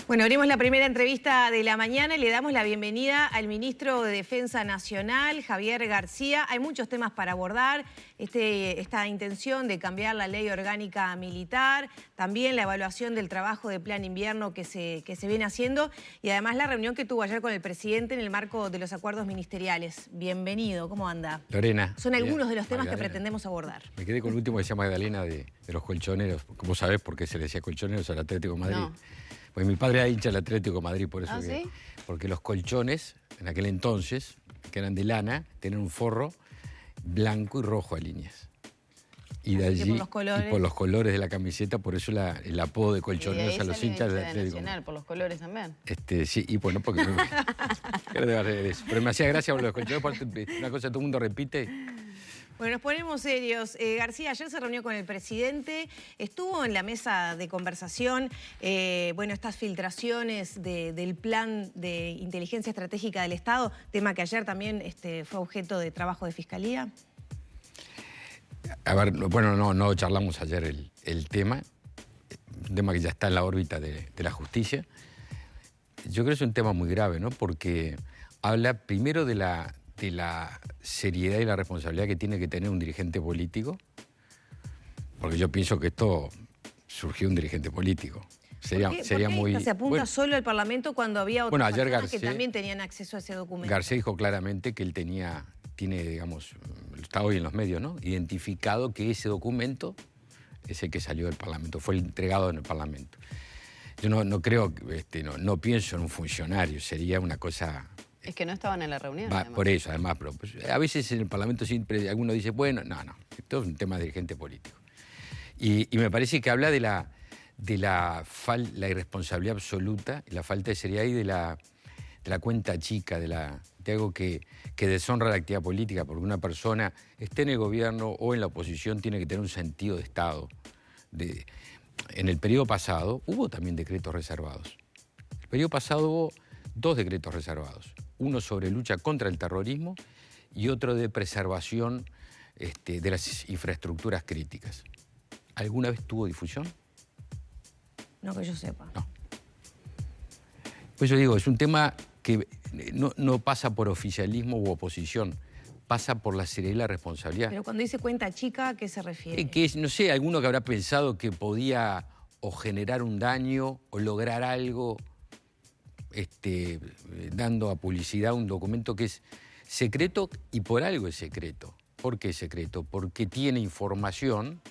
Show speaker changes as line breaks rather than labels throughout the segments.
Bueno, abrimos la primera entrevista de la mañana y le damos la bienvenida al ministro de Defensa Nacional, Javier García. Hay muchos temas para abordar, esta intención de cambiar la ley orgánica militar, también la evaluación del trabajo de plan invierno que se viene haciendo y además la reunión que tuvo ayer con el presidente en el marco de los acuerdos ministeriales. Bienvenido, ¿cómo anda?
Lorena.
Son algunos de los temas
Magdalena.
Que pretendemos abordar.
Me quedé con el último que se llama Magdalena de los colchoneros. ¿Cómo sabés por qué se le decía colchoneros al Atlético de Madrid?
No.
Pues mi padre era hincha del Atlético de Madrid, por eso
¿Ah,
que,
sí?
porque los colchones, en aquel entonces, que eran de lana, tenían un forro blanco y rojo a líneas. Y de
Así que
allí,
por los colores.
y por los colores de la camiseta, por eso el apodo de colchoneros a los hinchas del Atlético.
Nacional, por los colores también.
Sí, y bueno, porque pero me hacía gracia por los colchoneros, porque una cosa que todo el mundo repite.
Bueno, nos ponemos serios. García, ayer se reunió con el presidente, estuvo en la mesa de conversación, estas filtraciones del plan de inteligencia estratégica del Estado, tema que ayer también fue objeto de trabajo de Fiscalía.
A ver, bueno, no charlamos ayer el tema, un tema que ya está en la órbita de la justicia. Yo creo que es un tema muy grave, ¿no? Porque habla primero de la seriedad y la responsabilidad que tiene que tener un dirigente político, porque yo pienso que esto surgió de un dirigente político. Sería muy...
¿Se apunta solo al Parlamento cuando había otras
ayer
personas
García,
que también tenían acceso a ese documento?
García dijo claramente que él tiene, digamos, está hoy en los medios, ¿no? Identificado que ese documento es el que salió del Parlamento, fue entregado en el Parlamento. Yo no creo, no pienso en un funcionario, sería una cosa...
Es que no estaban en la reunión.
Por eso, además, pero pues, a veces en el Parlamento siempre alguno dice, bueno, no, esto es un tema de dirigente político. Y me parece que habla de la irresponsabilidad absoluta, la falta de seriedad y de la cuenta chica, de algo que deshonra la actividad política, porque una persona esté en el gobierno o en la oposición tiene que tener un sentido de Estado. En el periodo pasado hubo también decretos reservados. En el periodo pasado hubo 2 decretos reservados. Uno sobre lucha contra el terrorismo y otro de preservación de las infraestructuras críticas. ¿Alguna vez tuvo difusión?
No que yo sepa.
No. Pues yo digo, es un tema que no pasa por oficialismo u oposición, pasa por la seriedad y la responsabilidad.
Pero cuando dice cuenta chica, ¿a qué se refiere?
No sé, alguno que habrá pensado que podía o generar un daño o lograr algo dando a publicidad un documento que es secreto y por algo es secreto. ¿Por qué es secreto? Porque tiene información,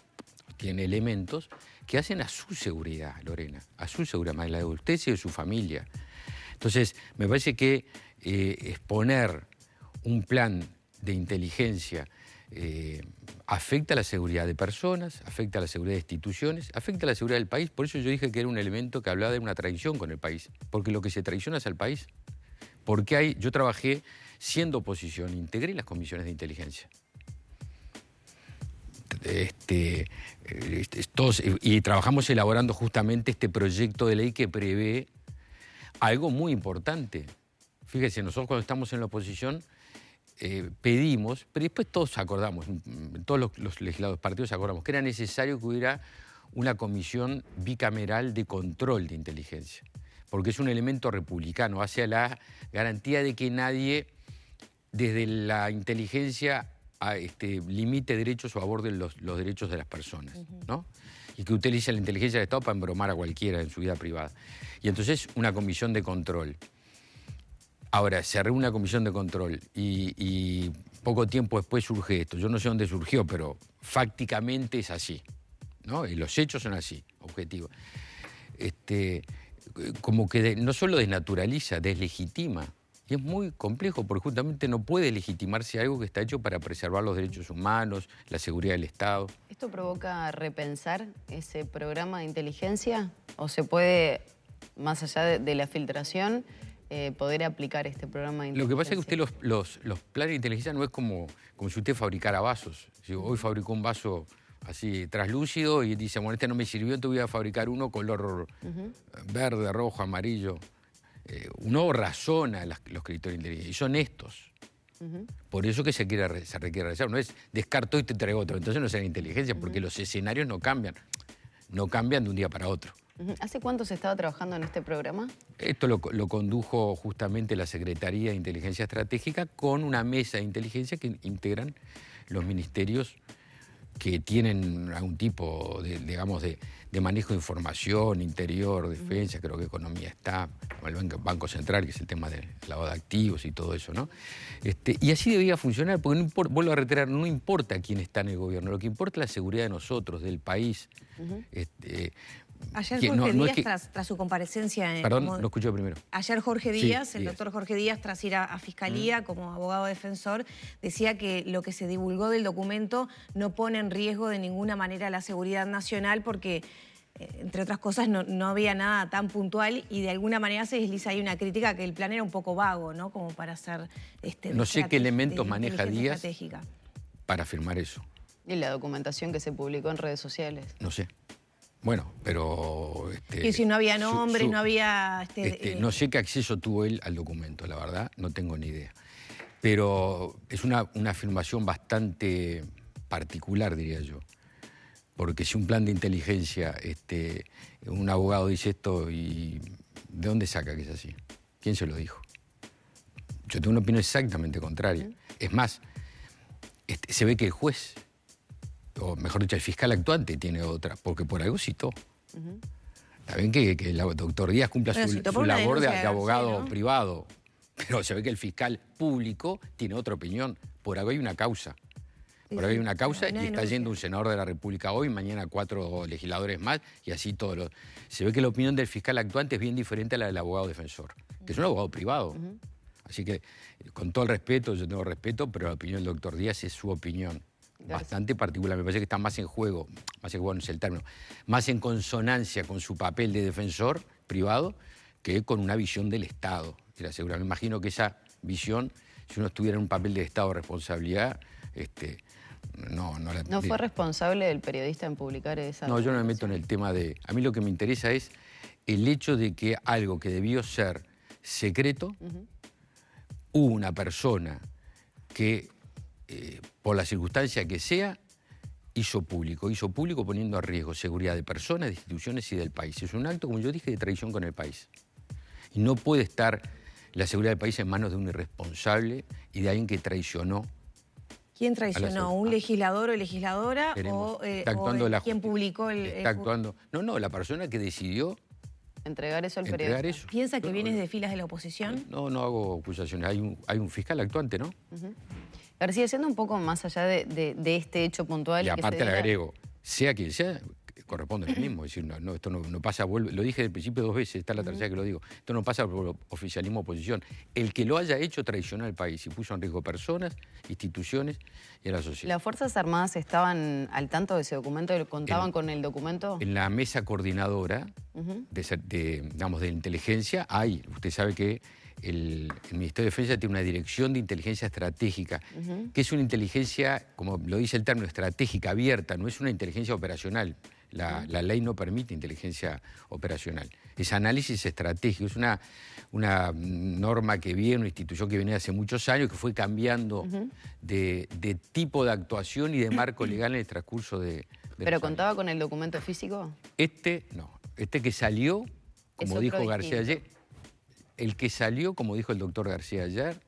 tiene elementos que hacen a su seguridad, Lorena, a su seguridad, más la de usted y de su familia. Entonces, me parece que exponer un plan de inteligencia afecta a la seguridad de personas, afecta a la seguridad de instituciones, afecta a la seguridad del país. Por eso yo dije que era un elemento que hablaba de una traición con el país, porque lo que se traiciona es al país. Porque yo trabajé siendo oposición, integré las comisiones de inteligencia. Y trabajamos elaborando justamente este proyecto de ley que prevé algo muy importante. Fíjese, nosotros cuando estamos en la oposición pedimos, pero después todos acordamos, todos los legisladores partidos acordamos que era necesario que hubiera una comisión bicameral de control de inteligencia, porque es un elemento republicano hacia la garantía de que nadie desde la inteligencia limite derechos o aborde los derechos de las personas, ¿no? Y que utilice la inteligencia del Estado para embromar a cualquiera en su vida privada. Y entonces una comisión de control. Ahora, se reúne una comisión de control y poco tiempo después surge esto. Yo no sé dónde surgió, pero fácticamente es así, ¿no? Y los hechos son así, objetivos. Como que no solo desnaturaliza, deslegitima. Y es muy complejo porque justamente no puede legitimarse algo que está hecho para preservar los derechos humanos, la seguridad del Estado.
¿Esto provoca repensar ese programa de inteligencia? ¿O se puede, más allá de la filtración, poder aplicar este programa de inteligencia?
Lo que pasa es que usted los planes de inteligencia no es como si usted fabricara vasos. Si hoy fabricó un vaso así translúcido y dice, bueno, este no me sirvió, te voy a fabricar uno color verde, rojo, amarillo. Uno razona los criterios de inteligencia y son estos. Por eso que se requiere realizar. No es descarto y te traigo otro. Entonces no será inteligencia porque los escenarios no cambian. no cambian de un día para otro.
¿Hace cuánto se estaba trabajando en este programa?
Esto lo condujo justamente la Secretaría de Inteligencia Estratégica con una mesa de inteligencia que integran los ministerios que tienen algún tipo de, digamos, de manejo de información, interior, defensa, creo que economía está, el Banco Central, que es el tema del lavado de activos y todo eso, ¿no? Y así debía funcionar, porque no importa, vuelvo a reiterar, no importa quién está en el gobierno, lo que importa es la seguridad de nosotros, del país.
Ayer Jorge Díaz, tras su comparecencia...
Perdón, no escuché primero.
Ayer Jorge Díaz, el doctor Jorge Díaz, tras ir a Fiscalía como abogado defensor, decía que lo que se divulgó del documento no pone en riesgo de ninguna manera la seguridad nacional porque, entre otras cosas, no había nada tan puntual y de alguna manera se desliza ahí una crítica que el plan era un poco vago, ¿no? Como para hacer...
no sé qué elementos maneja Díaz para afirmar eso.
¿Y la documentación que se publicó en redes sociales?
No sé. Bueno, pero...
y si no había nombres, no había...
no sé qué acceso tuvo él al documento, la verdad, no tengo ni idea. Pero es una afirmación bastante particular, diría yo. Porque si un plan de inteligencia, un abogado dice esto, y ¿de dónde saca que es así? ¿Quién se lo dijo? Yo tengo una opinión exactamente contraria. Es más, se ve que el juez... o mejor dicho, el fiscal actuante tiene otra, porque por algo citó. Está bien que el doctor Díaz cumpla su labor de abogado privado, pero se ve que el fiscal público tiene otra opinión. Por algo hay una causa. Por algo hay una causa y está yendo un senador de la República hoy, mañana 4 legisladores más, y así todos los... Se ve que la opinión del fiscal actuante es bien diferente a la del abogado defensor, que es un abogado privado. Así que, con todo el respeto, yo tengo respeto, pero la opinión del doctor Díaz es su opinión. Bastante particular, me parece que está más en juego, no es el término, más en consonancia con su papel de defensor privado que con una visión del Estado de la seguridad. Me imagino que esa visión, si uno estuviera en un papel de Estado de responsabilidad,
¿No fue responsable el periodista en publicar esa?
No, yo no me meto en el tema de... A mí lo que me interesa es el hecho de que algo que debió ser secreto, hubo una persona que... por la circunstancia que sea, hizo público poniendo a riesgo seguridad de personas, de instituciones y del país. Es un acto, como yo dije, de traición con el país. Y no puede estar la seguridad del país en manos de un irresponsable y de alguien que traicionó.
¿Quién traicionó? ¿Un legislador o legisladora? ¿O quién publicó el...?
Está actuando... No, la persona que decidió...
Entregar eso al periodista.
¿Piensa que vienes de filas de la oposición?
No hago acusaciones. Hay un fiscal actuante, ¿no?
García, siendo un poco más allá de este hecho puntual...
Y aparte le agrego, sea quien sea, corresponde lo mismo. Es decir, esto no pasa, lo dije al principio 2 veces, esta es la tercera que lo digo. Esto no pasa por oficialismo o oposición. El que lo haya hecho traicionó al país y puso en riesgo personas, instituciones y a la sociedad.
¿Las Fuerzas Armadas estaban al tanto de ese documento? ¿Contaban con el documento?
En la mesa coordinadora de inteligencia usted sabe que el Ministerio de Defensa tiene una dirección de inteligencia estratégica, que es una inteligencia, como lo dice el término, estratégica, abierta, no es una inteligencia operacional. La ley no permite inteligencia operacional. Es análisis estratégico, es una norma que viene, una institución que viene hace muchos años, que fue cambiando de tipo de actuación y de marco legal en el transcurso de
¿Pero contaba con el documento físico?
No. Este que salió, como dijo García ayer, el que salió, como dijo el doctor García ayer,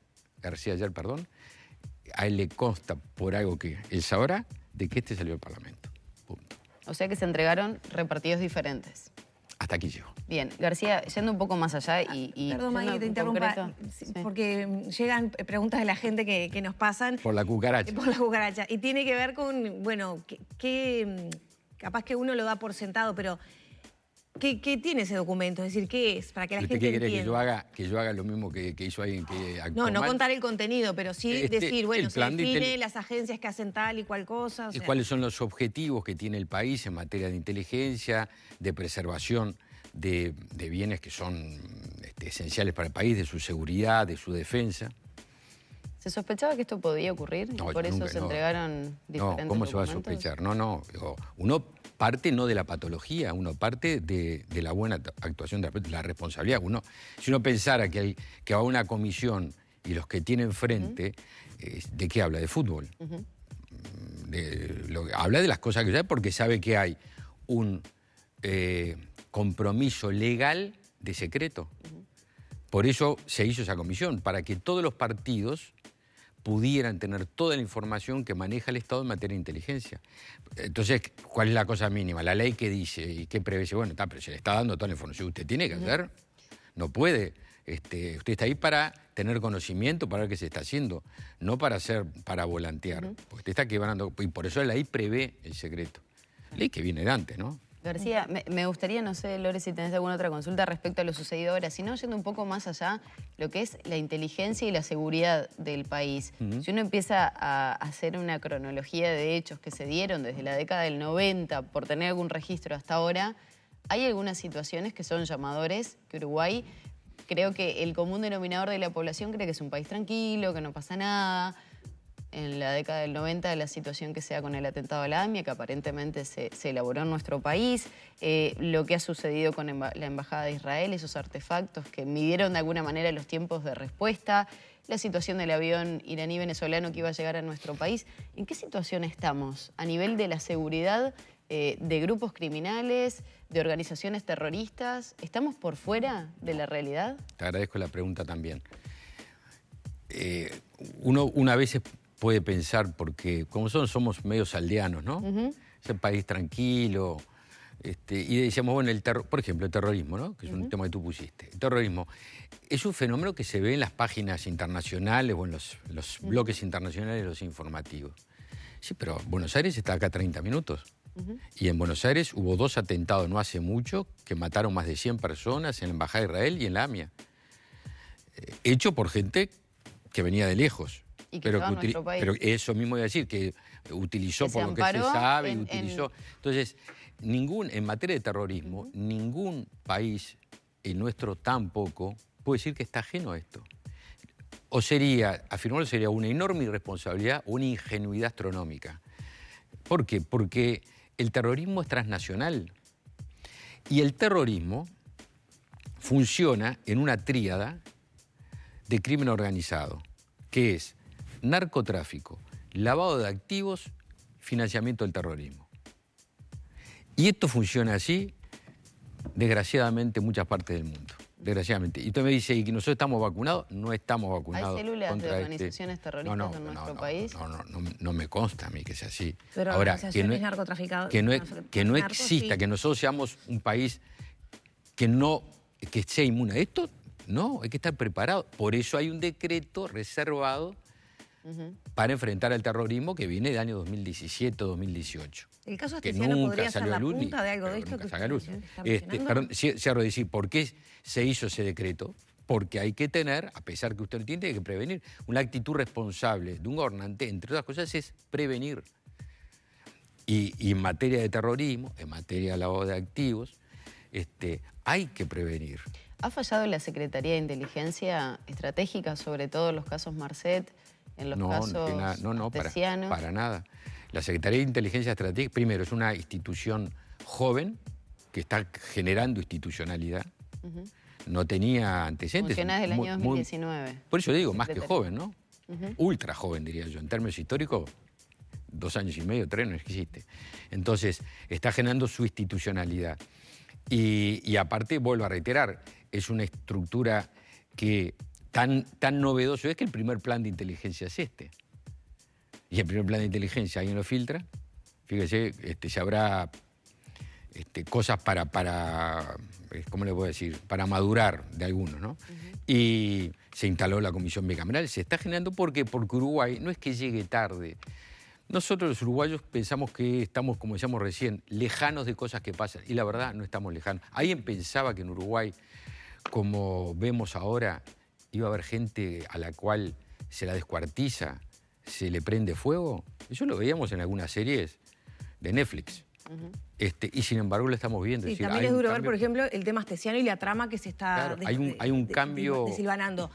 a él le consta por algo que él sabrá de que salió del Parlamento. Punto.
O sea que se entregaron repartidos diferentes.
Hasta aquí llegó.
Bien, García, yendo un poco más allá y
perdón, Maggie, te interrumpa, porque llegan preguntas de la gente que nos pasan.
Por la cucaracha.
Por la cucaracha. Y tiene que ver con, bueno, capaz que uno lo da por sentado, pero ¿qué tiene ese documento? Es decir, ¿qué es? Para que la gente entienda.
¿Qué quiere que yo haga lo mismo que hizo alguien que actuó
No
mal?
Contar el contenido, pero sí decir, bueno, se define las agencias que hacen tal y cual cosa. O sea.
¿Cuáles son los objetivos que tiene el país en materia de inteligencia, de preservación de bienes que son esenciales para el país, de su seguridad, de su defensa?
¿Se sospechaba que esto podía ocurrir?
No,
por eso se entregaron diferentes
¿cómo se va a
documentos?
sospechar? No. Uno parte no de la patología, uno parte de la buena actuación, de la responsabilidad. Si uno pensara que va una comisión y los que tienen frente, ¿de qué habla? De fútbol. Habla de las cosas que sabe porque sabe que hay un compromiso legal de secreto. Por eso se hizo esa comisión, para que todos los partidos pudieran tener toda la información que maneja el Estado en materia de inteligencia. Entonces, ¿cuál es la cosa mínima? La ley que dice y que prevé, bueno, pero se le está dando toda la información. Usted tiene que hacer, no puede. Usted está ahí para tener conocimiento, para ver qué se está haciendo, no para volantear. Porque usted está quebrando, y por eso la ley prevé el secreto. Ley que viene de antes, ¿no?
García, me gustaría, no sé, Lore, si tenés alguna otra consulta respecto a lo sucedido ahora, sino yendo un poco más allá, lo que es la inteligencia y la seguridad del país. Si uno empieza a hacer una cronología de hechos que se dieron desde la década del 90, por tener algún registro hasta ahora, hay algunas situaciones que son llamadores, que Uruguay, creo que el común denominador de la población cree que es un país tranquilo, que no pasa nada. En la década del 90, la situación que se da con el atentado a la AMIA, que aparentemente se elaboró en nuestro país, lo que ha sucedido con la Embajada de Israel, esos artefactos que midieron de alguna manera los tiempos de respuesta, la situación del avión iraní-venezolano que iba a llegar a nuestro país. ¿En qué situación estamos a nivel de la seguridad de grupos criminales, de organizaciones terroristas? ¿Estamos por fuera de la realidad?
Te agradezco la pregunta también. Uno a veces puede pensar, porque como somos medios aldeanos, ¿no? Es un país tranquilo. Y decíamos, bueno, por ejemplo, el terrorismo, ¿no? Que es un tema que tú pusiste. El terrorismo es un fenómeno que se ve en las páginas internacionales o en los bloques internacionales de los informativos. Sí, pero Buenos Aires está acá a 30 minutos. Y en Buenos Aires hubo 2 atentados no hace mucho que mataron más de 100 personas en la Embajada de Israel y en la AMIA. Hecho por gente que venía de lejos.
Y que estaba en nuestro país.
Pero eso mismo iba a decir, que utilizó por lo que se sabe, utilizó. Entonces, en materia de terrorismo, ningún país, el nuestro tampoco, puede decir que está ajeno a esto. O afirmarlo sería una enorme irresponsabilidad o una ingenuidad astronómica. ¿Por qué? Porque el terrorismo es transnacional. Y el terrorismo funciona en una tríada de crimen organizado, que es narcotráfico, lavado de activos, financiamiento del terrorismo. Y esto funciona así, desgraciadamente, en muchas partes del mundo. Desgraciadamente. Y usted me dice, ¿y que nosotros estamos vacunados? No estamos vacunados.
¿Hay células de organizaciones terroristas en nuestro país?
No me consta a mí que sea así.
Pero
ahora, que no exista, que nosotros seamos un país que sea inmune a esto, no, hay que estar preparado. Por eso hay un decreto reservado para enfrentar al terrorismo que viene del año 2017-2018.
El caso Astesiano podría ser la punta de algo de esto que
cierro de decir, ¿por qué se hizo ese decreto? Porque hay que tener, a pesar que usted lo tiene que prevenir, una actitud responsable de un gobernante, entre otras cosas, es prevenir. Y en materia de terrorismo, en materia de lavado de activos, hay que prevenir.
¿Ha fallado la Secretaría de Inteligencia Estratégica, sobre todo en los casos Marcet, en los casos Astesiano?
Para nada. La Secretaría de Inteligencia Estratégica, primero, es una institución joven que está generando institucionalidad. No tenía antecedentes.
Funciona desde el año 2019.
Por eso digo, más que joven, ¿no? Ultra joven, diría yo. En términos históricos, 2 años y medio, 3 no existe. Entonces, está generando su institucionalidad. Y aparte, vuelvo a reiterar, es una estructura que tan novedoso es que el primer plan de inteligencia es este. Y el primer plan de inteligencia, ¿alguien lo filtra? Fíjese, se habrá cosas para ¿cómo le puedo decir? Para madurar de algunos, ¿no? Y se instaló la comisión bicameral. Se está generando porque Uruguay no es que llegue tarde. Nosotros los uruguayos pensamos que estamos, como decíamos recién, lejanos de cosas que pasan. Y la verdad, no estamos lejanos. ¿Alguien pensaba que en Uruguay, como vemos ahora, iba a haber gente a la cual se la descuartiza, se le prende fuego? Eso lo veíamos en algunas series de Netflix. Y sin embargo lo estamos viendo.
Sí,
es decir,
también es duro ver, por ejemplo, el tema Astesiano y la trama que se está
hay un cambio
desilvanando.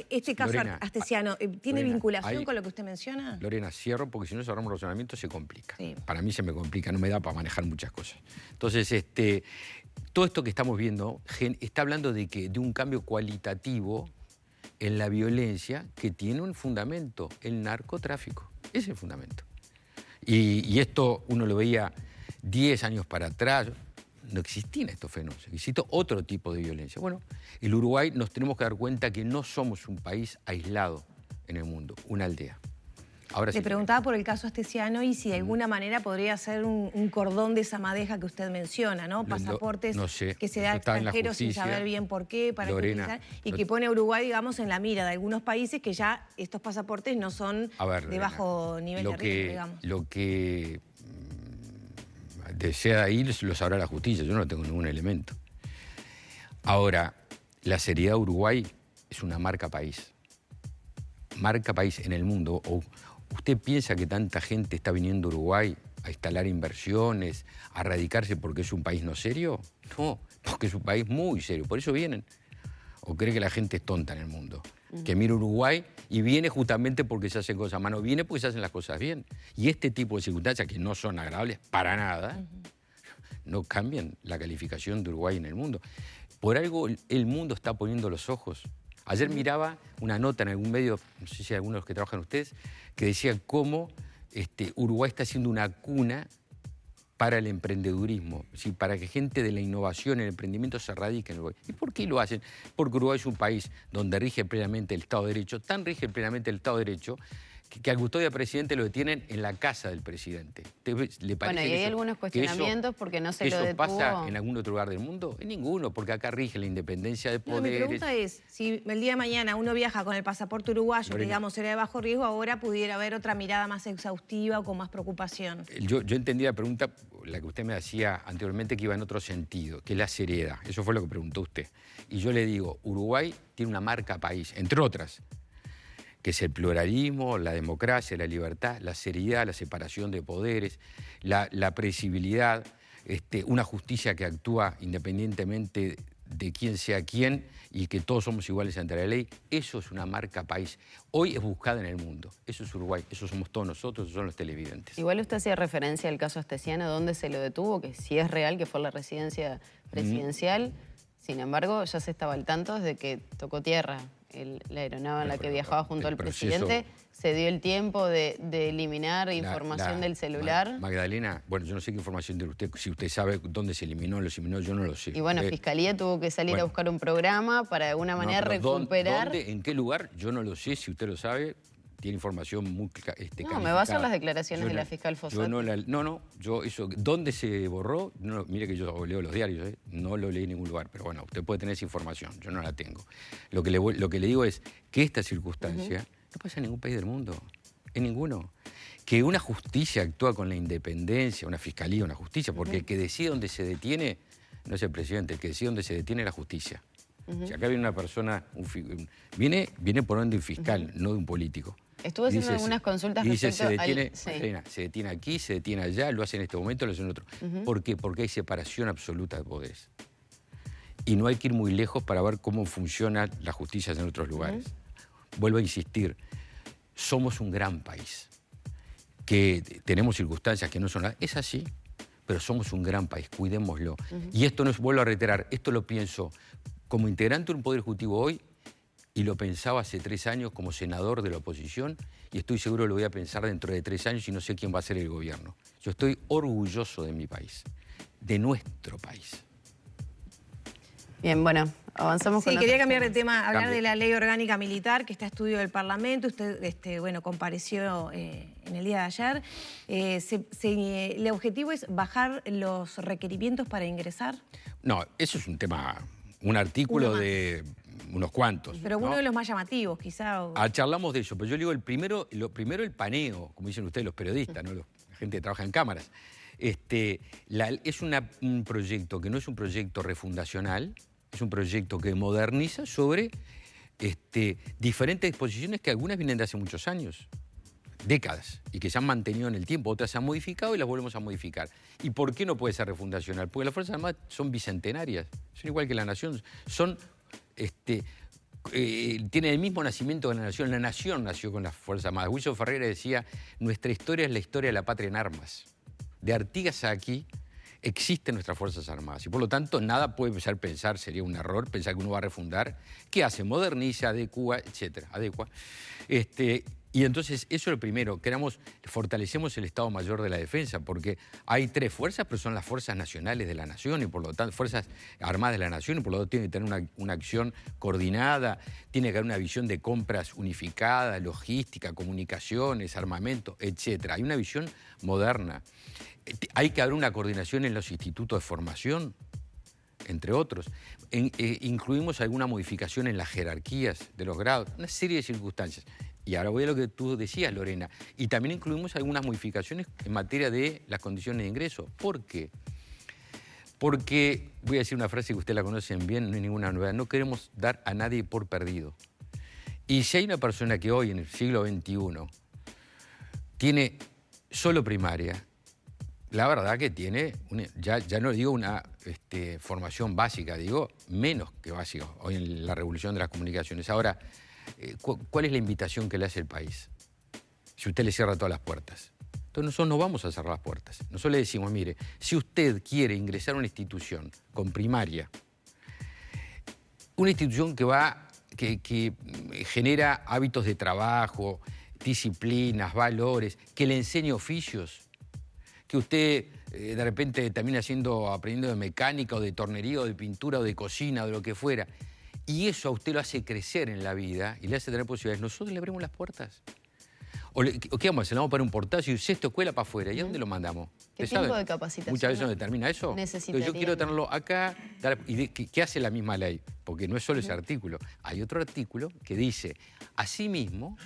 Este caso
Lorena,
Astesiano, ¿tiene vinculación con lo que usted menciona?
Lorena, cierro porque si no cerramos los razonamientos se complica.
Sí.
Para mí se me complica, no me da para manejar muchas cosas. Entonces, todo esto que estamos viendo está hablando de un cambio cualitativo en la violencia que tiene un fundamento, el narcotráfico. Ese es el fundamento. Y esto uno lo veía 10 años para atrás, no existían estos fenómenos, existe otro tipo de violencia. Bueno, el Uruguay nos tenemos que dar cuenta que no somos un país aislado en el mundo, una aldea. Ahora
Le preguntaba por el caso Astesiano y si de alguna manera podría ser un cordón de esa madeja que usted menciona, ¿no? Pasaportes
no sé,
que se da a extranjeros sin saber bien por qué, para qué utilizar, y que pone a Uruguay, digamos, en la mira de algunos países que ya estos pasaportes no son de bajo nivel de riesgo, digamos.
Lo que desea ir lo sabrá la justicia, yo no tengo ningún elemento. Ahora, la seriedad de Uruguay es una marca país. Marca país en el mundo. ¿Usted piensa que tanta gente está viniendo a Uruguay a instalar inversiones, a radicarse porque es un país no serio? No, porque es un país muy serio, por eso vienen. ¿O cree que la gente es tonta en el mundo? Que mira Uruguay y viene justamente porque se hacen cosas a mano, viene porque se hacen las cosas bien. Y este tipo de circunstancias que no son agradables para nada, no cambian la calificación de Uruguay en el mundo. Por algo el mundo está poniendo los ojos. Ayer miraba una nota en algún medio, no sé si algunos de los que trabajan ustedes, que decía cómo Uruguay está siendo una cuna para el emprendedurismo, ¿sí? Para que gente de la innovación, el emprendimiento se radique en Uruguay. ¿Y por qué lo hacen? Porque Uruguay es un país donde rige plenamente el Estado de Derecho, tan rige plenamente el Estado de Derecho, que al custodio presidente lo detienen en la casa del presidente. ¿Le parece
bueno, y hay algunos cuestionamientos porque no se lo detuvo?
¿Eso pasa en algún otro lugar del mundo? En ninguno, porque acá rige la independencia de poderes.
Mi pregunta es, si el día de mañana uno viaja con el pasaporte uruguayo, que digamos era de bajo riesgo, ahora pudiera haber otra mirada más exhaustiva o con más preocupación.
Yo entendí la pregunta, la que usted me hacía anteriormente, que iba en otro sentido, que es la seriedad. Eso fue lo que preguntó usted. Y yo le digo, Uruguay tiene una marca país, entre otras, que es el pluralismo, la democracia, la libertad, la seriedad, la separación de poderes, la previsibilidad, una justicia que actúa independientemente de quién sea quién y que todos somos iguales ante la ley. Eso es una marca país. Hoy es buscada en el mundo. Eso es Uruguay, eso somos todos nosotros, esos son los televidentes.
Igual usted hacía referencia al caso Astesiano, donde se lo detuvo, que sí es real, que fue la residencia presidencial. Sin embargo, ya se estaba al tanto desde que tocó tierra. La aeronave en la que viajaba junto al presidente, se dio el tiempo de eliminar información del celular.
Magdalena, bueno, yo no sé qué información de usted, si usted sabe dónde se eliminó, yo no lo sé.
Y bueno, Fiscalía tuvo que salir a buscar un programa para de alguna manera recuperar.
¿Dónde? ¿En qué lugar? Yo no lo sé, si usted lo sabe. Tiene información muy
No, me baso en las declaraciones de la fiscal Fossati.
¿Dónde se borró? No, mire que yo leo los diarios, no lo leí en ningún lugar, pero bueno, usted puede tener esa información, yo no la tengo. Lo que le digo es que esta circunstancia no pasa en ningún país del mundo, en ninguno. Que una justicia actúa con la independencia, una fiscalía, una justicia, porque el que decide dónde se detiene no es el presidente, el que decide dónde se detiene es la justicia. Si acá viene una persona, viene por orden de un fiscal, no de un político.
Estuvo haciendo algunas consultas respecto
se detiene aquí, se detiene allá, lo hace en este momento, lo hace en otro. ¿Por qué? Porque hay separación absoluta de poderes. Y no hay que ir muy lejos para ver cómo funciona la justicia en otros lugares. Vuelvo a insistir, somos un gran país, que tenemos circunstancias que no son... Es así, pero somos un gran país, cuidémoslo. Y esto no es, vuelvo a reiterar, esto lo pienso como integrante de un Poder Ejecutivo hoy, y lo pensaba hace 3 años como senador de la oposición, y estoy seguro que lo voy a pensar dentro de 3 años y no sé quién va a ser el gobierno. Yo estoy orgulloso de mi país, de nuestro país.
Bien, bueno, avanzamos con...
Sí, quería cambiar de tema, hablar de la ley orgánica militar que está a estudio del Parlamento. Usted, bueno, compareció en el día de ayer. ¿El objetivo es bajar los requerimientos para ingresar?
No, eso es un tema, un artículo de unos cuantos.
Pero uno de los más llamativos, quizá.
Charlamos de eso, pero yo digo, lo primero el paneo, como dicen ustedes los periodistas, ¿no? La gente que trabaja en cámaras. Es un proyecto que no es un proyecto refundacional, es un proyecto que moderniza sobre diferentes disposiciones que algunas vienen de hace muchos años, décadas, y que se han mantenido en el tiempo, otras se han modificado y las volvemos a modificar. ¿Y por qué no puede ser refundacional? Porque las Fuerzas Armadas son bicentenarias, son igual que la Nación, tienen el mismo nacimiento que la Nación nació con las Fuerzas Armadas. Wilson Ferreira decía, nuestra historia es la historia de la patria en armas. De Artigas a aquí existen nuestras Fuerzas Armadas y por lo tanto nada puede empezar a pensar, sería un error pensar que uno va a refundar. ¿Qué hace? Moderniza, adecua, etcétera. Adecua. Y entonces, eso es lo primero, fortalecemos el Estado Mayor de la Defensa, porque hay 3 fuerzas, pero son las fuerzas nacionales de la nación, y por lo tanto, fuerzas armadas de la nación, y por lo tanto tiene que tener una acción coordinada, tiene que haber una visión de compras unificada, logística, comunicaciones, armamento, etc. Hay una visión moderna. Hay que haber una coordinación en los institutos de formación, entre otros. Incluimos alguna modificación en las jerarquías de los grados, una serie de circunstancias. Y ahora voy a lo que tú decías, Lorena. Y también incluimos algunas modificaciones en materia de las condiciones de ingreso. ¿Por qué? Porque, voy a decir una frase que ustedes la conocen bien, no hay ninguna novedad, no queremos dar a nadie por perdido. Y si hay una persona que hoy, en el siglo XXI, tiene solo primaria, la verdad que tiene, ya no digo una formación básica, digo menos que básica, hoy en la revolución de las comunicaciones. Ahora, ¿cuál es la invitación que le hace el país? Si usted le cierra todas las puertas. Entonces nosotros no vamos a cerrar las puertas. Nosotros le decimos, mire, si usted quiere ingresar a una institución con primaria, una institución que genera hábitos de trabajo, disciplinas, valores, que le enseñe oficios, que usted de repente termina aprendiendo de mecánica o de tornería o de pintura o de cocina o de lo que fuera, y eso a usted lo hace crecer en la vida y le hace tener posibilidades, nosotros le abrimos las puertas. ¿O qué vamos a hacer? Le vamos a poner un portazo y sexto escuela para afuera. ¿Y a dónde lo mandamos?
¿Qué tipo de capacitación
muchas veces no determina eso. Entonces yo quiero tenerlo acá. ¿Y qué hace la misma ley? Porque no es solo ese artículo. Hay otro artículo que dice, asimismo,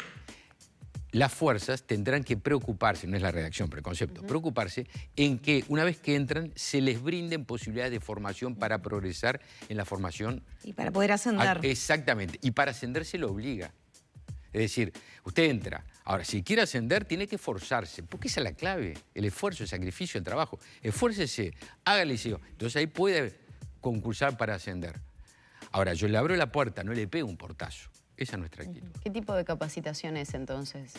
las fuerzas tendrán que preocuparse, no es la redacción, pero el concepto, preocuparse en que una vez que entran se les brinden posibilidades de formación para progresar en la formación.
Y para poder ascender.
Exactamente. Y para ascender se lo obliga. Es decir, usted entra. Ahora, si quiere ascender, tiene que esforzarse, porque esa es la clave, el esfuerzo, el sacrificio, el trabajo. Esfuércese, hágale, entonces ahí puede concursar para ascender. Ahora, yo le abro la puerta, no le pego un portazo. Esa es nuestra actitud.
¿Qué tipo de capacitación es entonces?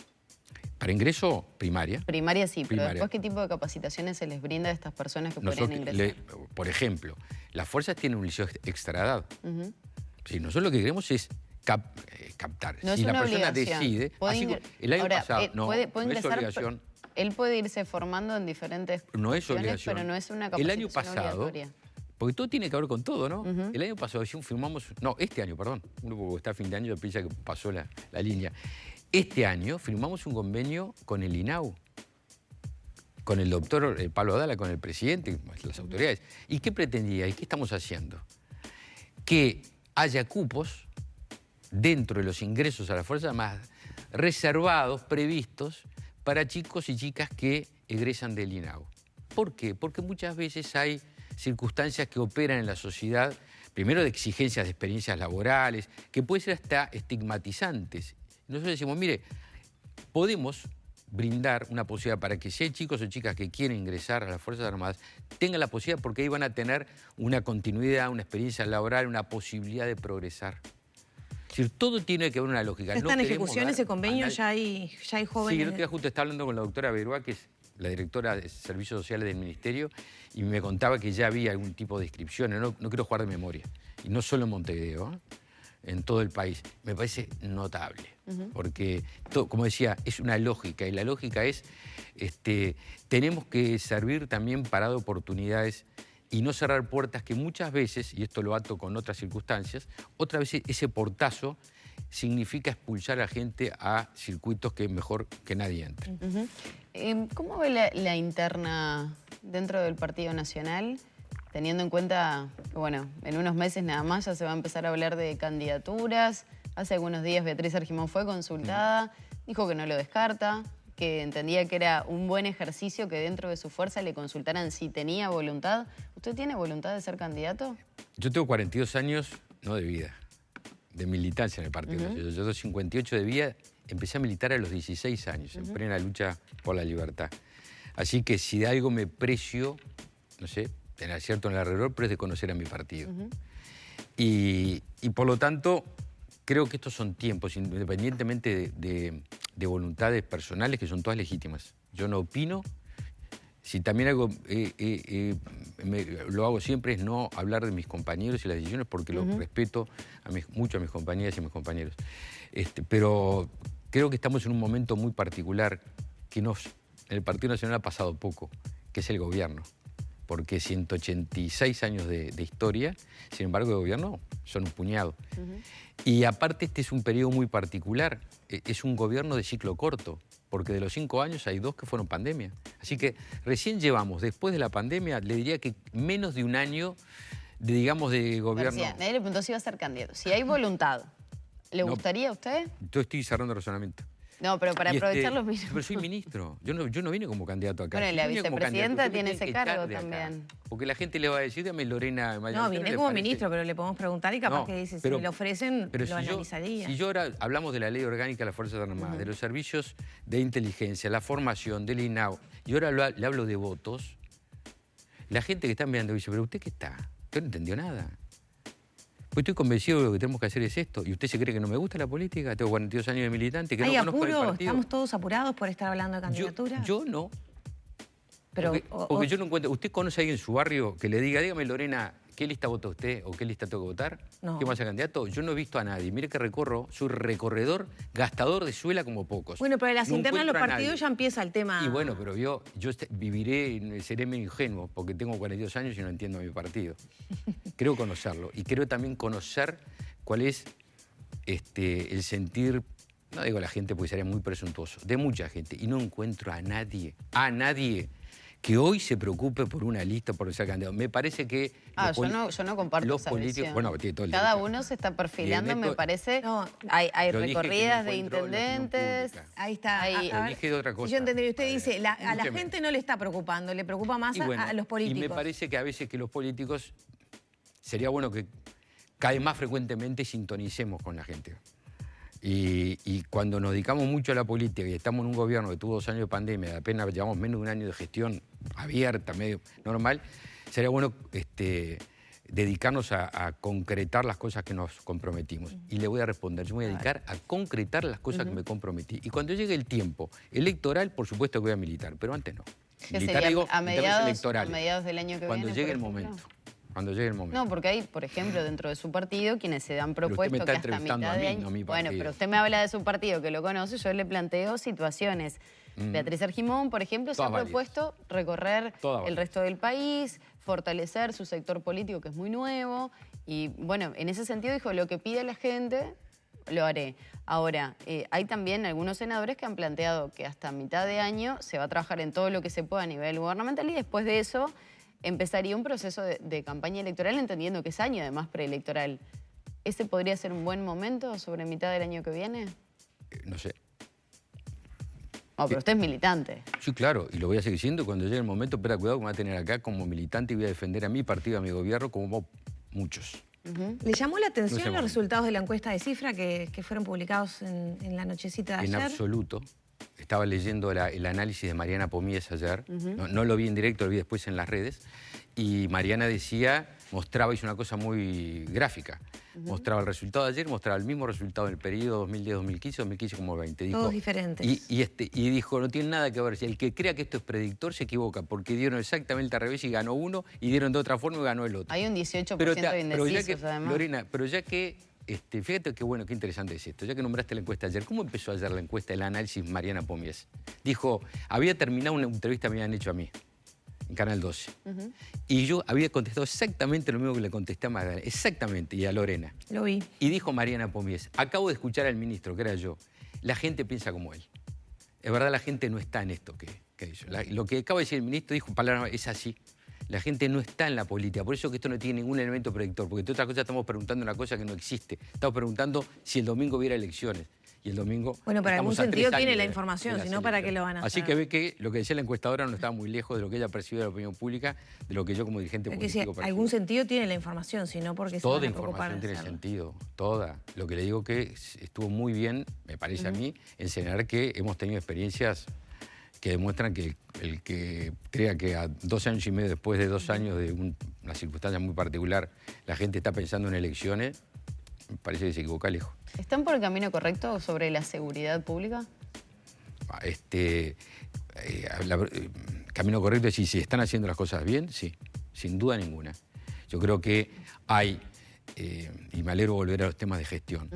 Para ingreso, primaria.
Primaria sí, pero después, ¿qué tipo de capacitaciones se les brinda a estas personas que pueden ingresar?
Por ejemplo, las fuerzas tienen un liceo extraedad. Sí, nosotros lo que queremos es captar.
No
si
es
la
una
persona
obligación.
decide, el año pasado, no es obligación.
Él puede irse formando en diferentes
no es obligación,
pero no es una capacitación
el año pasado,
obligatoria.
Porque todo tiene que ver con todo, ¿no? El año pasado firmamos, este año, perdón, uno porque está a fin de año piensa que pasó la línea. Este año firmamos un convenio con el INAU, con el doctor Pablo Adala, con el presidente, las autoridades. ¿Y qué pretendía? ¿Y qué estamos haciendo? Que haya cupos dentro de los ingresos a las Fuerzas Armadas reservados, previstos, para chicos y chicas que egresan del INAU. ¿Por qué? Porque muchas veces hay circunstancias que operan en la sociedad, primero de exigencias de experiencias laborales, que pueden ser hasta estigmatizantes. Nosotros decimos, mire, podemos brindar una posibilidad para que si hay chicos o chicas que quieren ingresar a las Fuerzas Armadas, tengan la posibilidad porque ahí van a tener una continuidad, una experiencia laboral, una posibilidad de progresar. Es decir, todo tiene que haber una lógica.
¿Está en ejecución ese convenio? ¿Ya hay jóvenes?
Sí, el otro día justo estaba hablando con la doctora Beruá, que es la directora de Servicios Sociales del Ministerio, y me contaba que ya había algún tipo de inscripciones, no quiero jugar de memoria, y no solo en Montevideo, en todo el país. Me parece notable, porque, como decía, es una lógica, y la lógica es, tenemos que servir también para dar oportunidades y no cerrar puertas que muchas veces, y esto lo ato con otras circunstancias, otras veces ese portazo significa expulsar a la gente a circuitos que mejor que nadie entre.
¿Cómo ve la interna dentro del Partido Nacional, teniendo en cuenta que, bueno, en unos meses nada más ya se va a empezar a hablar de candidaturas? Hace algunos días Beatriz Argimón fue consultada, dijo que no lo descarta, que entendía que era un buen ejercicio que dentro de su fuerza le consultaran si tenía voluntad. ¿Usted tiene voluntad de ser candidato?
Yo tengo 42 años, no de vida, de militancia en el Partido Nacional. Yo tengo 58 de vida, empecé a militar a los 16 años, en plena lucha por la libertad. Así que si de algo me precio, no sé, tener acierto en el alrededor, pero es de conocer a mi partido. Y por lo tanto, creo que estos son tiempos, independientemente de voluntades personales, que son todas legítimas. Yo no opino. Si también algo lo hago siempre es no hablar de mis compañeros y las decisiones, porque lo respeto mucho a mis compañeras y a mis compañeros. Pero creo que estamos en un momento muy particular que en el Partido Nacional ha pasado poco, que es el gobierno. Porque 186 años de historia, sin embargo, de gobierno son un puñado. Y aparte este es un periodo muy particular, es un gobierno de ciclo corto, porque de los 5 años hay 2 que fueron pandemia. Así que recién llevamos, después de la pandemia, le diría que menos de un año, digamos, de gobierno.
García, nadie le preguntó si iba a ser candidato. Si hay voluntad, ¿le gustaría a usted?
Yo estoy cerrando el razonamiento.
No, pero para aprovechar los minutos.
Pero soy ministro. Yo no vine como candidato acá.
Bueno, y la vicepresidenta tiene ese cargo también.
Porque la gente le va a decir, dame Lorena...
No, viene como ministro, pero le podemos preguntar y capaz que dice, si me lo ofrecen, lo analizaría.
Si yo ahora hablamos de la Ley Orgánica de las Fuerzas Armadas, de los servicios de inteligencia, la formación, del INAU, y ahora le hablo de votos, la gente que está mirando dice, pero ¿usted qué está? Usted no entendió nada. Pues estoy convencido de que lo que tenemos que hacer es esto. ¿Y usted se cree que no me gusta la política? Tengo 42 años de militante, que no conozco el partido.
¿Estamos todos apurados por estar hablando de candidatura?
Yo no.
Pero,
porque yo no encuentro... ¿Usted conoce a alguien en su barrio que le diga, dígame, Lorena, ¿qué lista vota usted o qué lista tengo que votar?
No.
¿Quién va a ser candidato? Yo no he visto a nadie. Mire que recorro, soy recorredor, gastador de suela como pocos.
Bueno, pero en las internas de los partidos ya empieza el tema...
Y bueno, pero yo seré medio ingenuo porque tengo 42 años y no entiendo a mi partido. Creo conocerlo y creo también conocer cuál es el sentir, no digo la gente porque sería muy presuntuoso, de mucha gente. Y no encuentro a nadie que hoy se preocupe por una lista, por ser candidato. Me parece que...
yo no comparto esa visión.
Bueno, tiene todo el
Cada
derecho.
Uno se está perfilando, me parece.
No,
hay
yo
recorridas
dije que
de
no encuentro la opinión
intendentes.
pública.
Ahí está.
Yo dije de otra cosa.
Yo entendí, usted dice, a la gente no le está preocupando, le preocupa más a los políticos.
Y me parece que a veces que los políticos, sería bueno que cada vez más frecuentemente sintonicemos con la gente. Y cuando nos dedicamos mucho a la política y estamos en un gobierno que tuvo 2 años de pandemia, apenas llevamos menos de un año de gestión abierta, medio normal, sería bueno dedicarnos a concretar las cosas que nos comprometimos. Y le voy a responder, yo me voy a dedicar a concretar las cosas que me comprometí. Y cuando llegue el tiempo electoral, por supuesto que voy a militar, pero antes no.
Militar, digo, a mediados del año que
cuando
viene,
llegue el momento. Cuando llegue el momento.
No, porque hay, por ejemplo, dentro de su partido, quienes se dan propuesto que hasta mitad de año... Bueno, pero usted me habla de su partido, que lo conoce, yo le planteo situaciones. Beatriz Argimón, por ejemplo, se ha propuesto recorrer el resto del país, fortalecer su sector político, que es muy nuevo. Y bueno, en ese sentido dijo, lo que pide la gente, lo haré. Ahora, hay también algunos senadores que han planteado que hasta mitad de año se va a trabajar en todo lo que se pueda a nivel gubernamental y después de eso empezaría un proceso de campaña electoral, entendiendo que es año además preelectoral. ¿Ese podría ser un buen momento sobre mitad del año que viene?
No sé.
No, pero usted es militante.
Sí, claro, y lo voy a seguir siendo. Cuando llegue el momento, espera, cuidado que me va a tener acá como militante y voy a defender a mi partido, a mi gobierno, como muchos.
¿Le llamó la atención los resultados de la encuesta de Cifra que fueron publicados en la nochecita de ayer?
En absoluto. Estaba leyendo el análisis de Mariana Pomies ayer. No lo vi en directo, lo vi después en las redes. Y Mariana decía, hizo una cosa muy gráfica. Mostraba el resultado de ayer, mostraba el mismo resultado en el periodo 2010-2015, 2015 como 20. Dijo,
todos diferentes.
Y dijo, no tiene nada que ver. Si el que crea que esto es predictor se equivoca, porque dieron exactamente al revés y ganó uno, y dieron de otra forma y ganó el otro.
Hay un 18% de indecisos, además.
Lorena, pero ya que... fíjate qué bueno, qué interesante es esto. Ya que nombraste la encuesta ayer, ¿cómo empezó ayer la encuesta, el análisis Mariana Pomies? Dijo, había terminado una entrevista que me habían hecho a mí, en Canal 12. Y yo había contestado exactamente lo mismo que le contesté a Magdalena, exactamente, y a Lorena.
Lo vi.
Y dijo Mariana Pomies, acabo de escuchar al ministro, que era yo, la gente piensa como él. Es verdad, la gente no está en esto que hizo. Lo que acaba de decir el ministro, dijo palabras, es así. La gente no está en la política, por eso que esto no tiene ningún elemento predictor, porque de otra cosa estamos preguntando una cosa que no existe. Estamos preguntando si el domingo hubiera elecciones. Y el domingo...
Bueno, pero en algún sentido tiene la información, si no, ¿para qué lo van a hacer?
Así que ve que lo que decía la encuestadora no estaba muy lejos de lo que ella percibe de la opinión pública, de lo que yo como dirigente político percibo.
Algún sentido tiene la información, si no, porque se van a preocupar.
Toda información tiene sentido, toda. Lo que le digo que estuvo muy bien, me parece a mí, en señalar que hemos tenido experiencias que demuestran que el que crea que a 2 años y medio después de 2 años de una circunstancia muy particular la gente está pensando en elecciones, me parece que se equivoca lejos.
¿Están por el camino correcto sobre la seguridad pública?
Camino correcto es decir, si están haciendo las cosas bien, sí, sin duda ninguna. Yo creo que hay, y me alegro volver a los temas de gestión,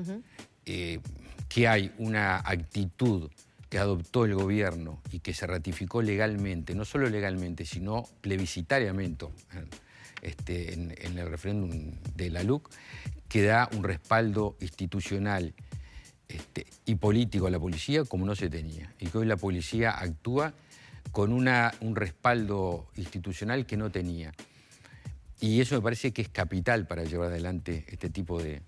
que hay una actitud que adoptó el gobierno y que se ratificó legalmente, no solo legalmente, sino plebiscitariamente en el referéndum de la LUC, que da un respaldo institucional y político a la policía como no se tenía. Y que hoy la policía actúa con un respaldo institucional que no tenía. Y eso me parece que es capital para llevar adelante este tipo de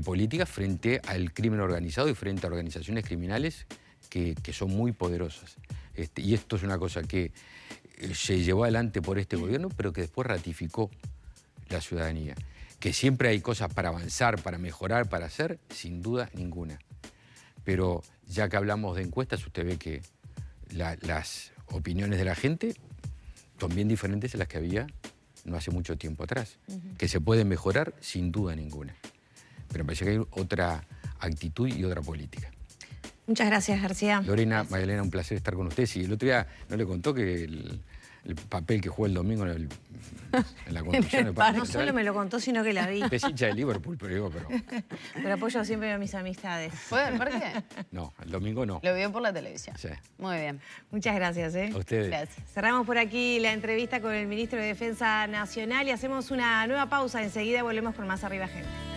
políticas frente al crimen organizado y frente a organizaciones criminales que son muy poderosas. Y esto es una cosa que se llevó adelante por este gobierno, pero que después ratificó la ciudadanía. Que siempre hay cosas para avanzar, para mejorar, para hacer, sin duda ninguna. Pero ya que hablamos de encuestas, usted ve que las opiniones de la gente son bien diferentes a las que había no hace mucho tiempo atrás. Que se pueden mejorar, sin duda ninguna. Pero me parece que hay otra actitud y otra política.
Muchas gracias, García.
Lorena, Magdalena, un placer estar con ustedes. Y el otro día no le contó que el papel que jugó el domingo en la construcción del Parque
No
Central.
solo me lo contó, sino que la vi.
Es hincha de Liverpool, pero digo,
Pero apoyo siempre a mis amistades.
¿Fue al parque?
No, el domingo no.
Lo vio por la televisión.
Sí.
Muy bien.
Muchas gracias.
A ustedes.
Gracias.
Cerramos por aquí la entrevista con el ministro de Defensa Nacional y hacemos una nueva pausa. Enseguida volvemos con más Arriba Gente.